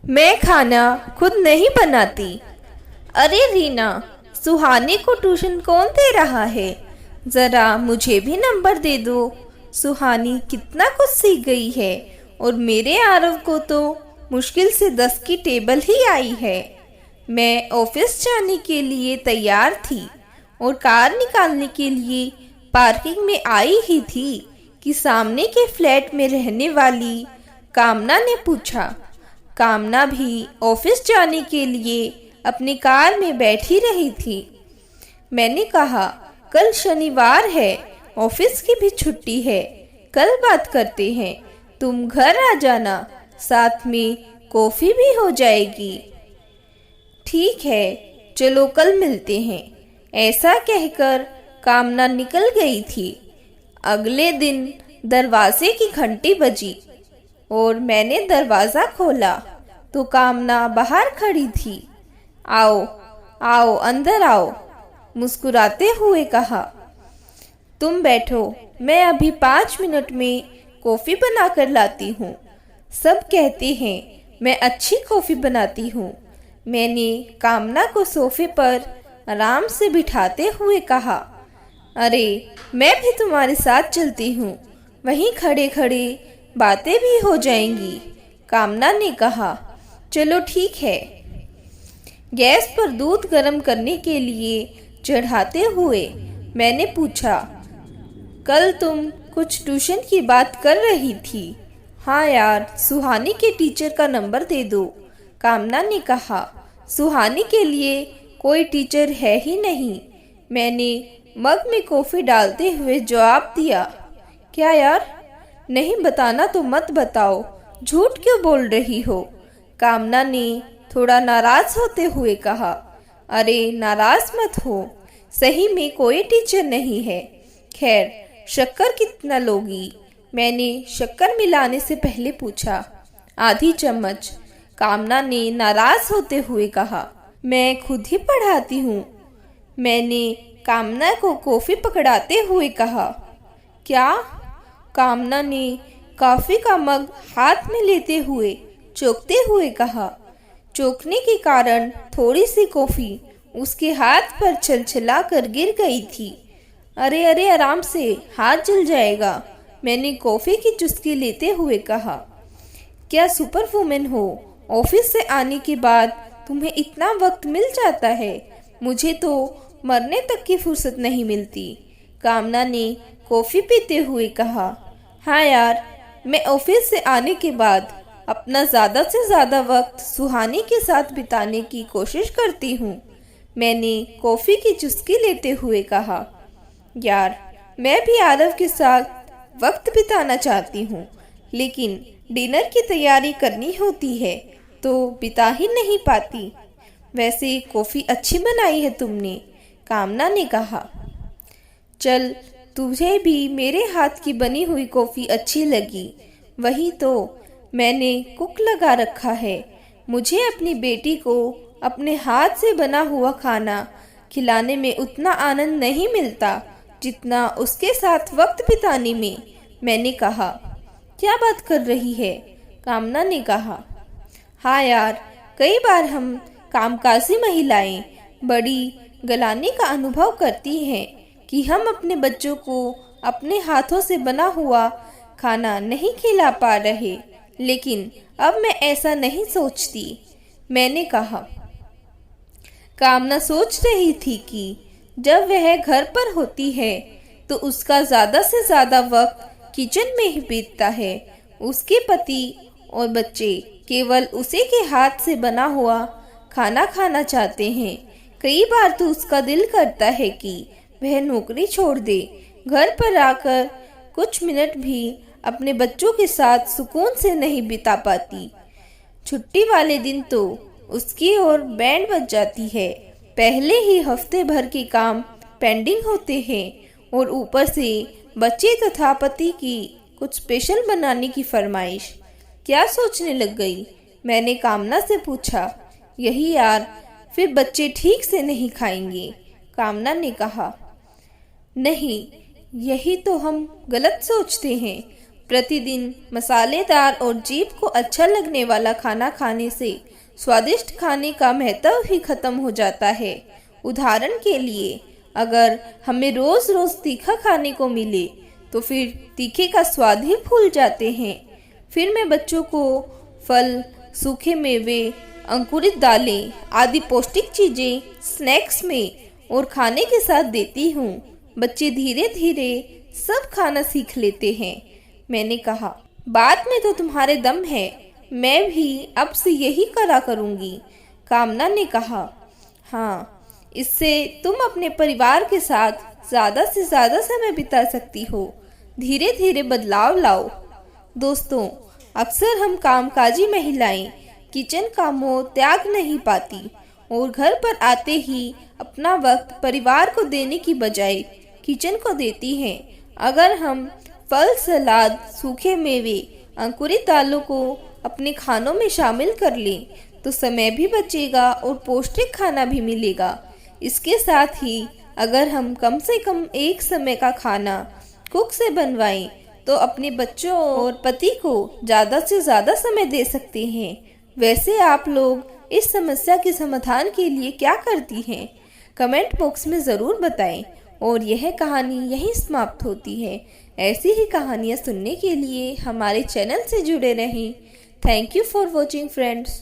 मैं खाना खुद नहीं बनाती। अरे रीना, सुहानी को ट्यूशन कौन दे रहा है? ज़रा मुझे भी नंबर दे दो। सुहानी कितना कुछ सीख गई है और मेरे आरव को तो मुश्किल से 10 की टेबल ही आई है। मैं ऑफिस जाने के लिए तैयार थी और कार निकालने के लिए पार्किंग में आई ही थी कि सामने के फ्लैट में रहने वाली कामना ने पूछा। कामना भी ऑफिस जाने के लिए अपनी कार में बैठी रही थी। मैंने कहा, कल शनिवार है, ऑफिस की भी छुट्टी है, कल बात करते हैं। तुम घर आ जाना, साथ में कॉफ़ी भी हो जाएगी। ठीक है, चलो कल मिलते हैं। ऐसा कहकर कामना निकल गई थी। अगले दिन दरवाजे की घंटी बजी और मैंने दरवाज़ा खोला तो कामना बाहर खड़ी थी। आओ आओ, अंदर आओ, मुस्कुराते हुए कहा। तुम बैठो, मैं अभी 5 मिनट में कॉफ़ी बना कर लाती हूँ। सब कहते हैं मैं अच्छी कॉफ़ी बनाती हूँ। मैंने कामना को सोफे पर आराम से बिठाते हुए कहा। अरे, मैं भी तुम्हारे साथ चलती हूँ, वहीं खड़े खड़े बातें भी हो जाएंगी। कामना ने कहा। चलो ठीक है। गैस पर दूध गर्म करने के लिए चढ़ाते हुए मैंने पूछा, कल तुम कुछ ट्यूशन की बात कर रही थी। हाँ यार, सुहानी के टीचर का नंबर दे दो। कामना ने कहा। सुहानी के लिए कोई टीचर है ही नहीं। मैंने मग में कॉफ़ी डालते हुए जवाब दिया। क्या यार, नहीं बताना तो मत बताओ, झूठ क्यों बोल रही हो? कामना ने थोड़ा नाराज होते हुए कहा। अरे नाराज मत हो, सही में कोई टीचर नहीं है। खैर, शक्कर कितना लोगी? मैंने शक्कर मिलाने से पहले पूछा। आधी चम्मच, कामना ने नाराज होते हुए कहा। मैं खुद ही पढ़ाती हूँ। मैंने कामना को कॉफ़ी पकड़ाते हुए कहा। क्या? कामना ने कॉफ़ी का मग हाथ में लेते हुए चौंकते हुए कहा। चौंकने के कारण थोड़ी सी कॉफ़ी उसके हाथ पर छलछला कर गिर गई थी। अरे अरे, आराम से, हाथ जल जाएगा। मैंने कॉफ़ी की चुस्की लेते हुए कहा। क्या सुपर वुमेन हो? ऑफिस से आने के बाद तुम्हें इतना वक्त मिल जाता है? मुझे तो मरने तक की फुर्सत नहीं मिलती। कामना ने कॉफ़ी पीते हुए कहा। हाँ यार, मैं ऑफिस से आने के बाद अपना ज़्यादा से ज़्यादा वक्त सुहानी के साथ बिताने की कोशिश करती हूँ। मैंने कॉफ़ी की चुस्की लेते हुए कहा। यार, मैं भी आरव के साथ वक्त बिताना चाहती हूँ, लेकिन डिनर की तैयारी करनी होती है तो बिता ही नहीं पाती। वैसे कॉफ़ी अच्छी बनाई है तुमने, कामना ने कहा। चल, तुझे भी मेरे हाथ की बनी हुई कॉफ़ी अच्छी लगी, वही तो मैंने कुक लगा रखा है। मुझे अपनी बेटी को अपने हाथ से बना हुआ खाना खिलाने में उतना आनंद नहीं मिलता जितना उसके साथ वक्त बिताने में। मैंने कहा। क्या बात कर रही है? कामना ने कहा। हाँ यार, कई बार हम कामकाजी महिलाएं बड़ी गलानी का अनुभव करती हैं कि हम अपने बच्चों को अपने हाथों से बना हुआ खाना नहीं खिला पा रहे, लेकिन अब मैं ऐसा नहीं सोचती। मैंने कहा। कामना सोच रही थी कि जब वह घर पर होती है तो उसका ज़्यादा से ज़्यादा वक्त किचन में ही बीतता है। उसके पति और बच्चे केवल उसी के हाथ से बना हुआ खाना खाना चाहते हैं। कई बार तो उसका दिल करता है कि वह नौकरी छोड़ दे, घर पर आकर कुछ मिनट भी अपने बच्चों के साथ सुकून से नहीं बिता पाती। छुट्टी वाले दिन तो उसकी और बैंड बज जाती है। पहले ही हफ्ते भर के काम पेंडिंग होते हैं और ऊपर से बच्चे तथा पति की कुछ स्पेशल बनाने की फरमाइश। क्या सोचने लग गई? मैंने कामना से पूछा। यही यार, फिर बच्चे ठीक से नहीं खाएंगे, कामना ने कहा। नहीं, यही तो हम गलत सोचते हैं। प्रतिदिन मसालेदार और जीभ को अच्छा लगने वाला खाना खाने से स्वादिष्ट खाने का महत्व ही खत्म हो जाता है। उदाहरण के लिए, अगर हमें रोज रोज तीखा खाने को मिले तो फिर तीखे का स्वाद ही भूल जाते हैं। फिर मैं बच्चों को फल, सूखे मेवे, अंकुरित दालें आदि पौष्टिक चीजें स्नैक्स में और खाने के साथ देती हूँ। बच्चे धीरे धीरे सब खाना सीख लेते हैं। मैंने कहा, बात में तो तुम्हारे दम है, मैं भी अब से यही करा करूँगी। कामना ने कहा, हाँ, इससे तुम अपने परिवार के साथ ज़्यादा से ज़्यादा समय बिता सकती हो। धीरे धीरे बदलाव लाओ। दोस्तों, अक्सर हम कामकाजी महिलाएं किचन कामों त्याग नहीं पाती और घर पर आते ही अपना वक्त परिवार को देने की बजाय किचन को देती हैं। अगर हम फल, सलाद, सूखे मेवे, अंकुरित दालों को अपने खानों में शामिल कर लें तो समय भी बचेगा और पौष्टिक खाना भी मिलेगा। इसके साथ ही अगर हम कम से कम एक समय का खाना कुक से बनवाएं तो अपने बच्चों और पति को ज़्यादा से ज़्यादा समय दे सकते हैं। वैसे आप लोग इस समस्या के समाधान के लिए क्या करती हैं? कमेंट बॉक्स में ज़रूर बताएं। और यह कहानी यहीं समाप्त होती है। ऐसी ही कहानियाँ सुनने के लिए हमारे चैनल से जुड़े रहें। Thank you for watching friends.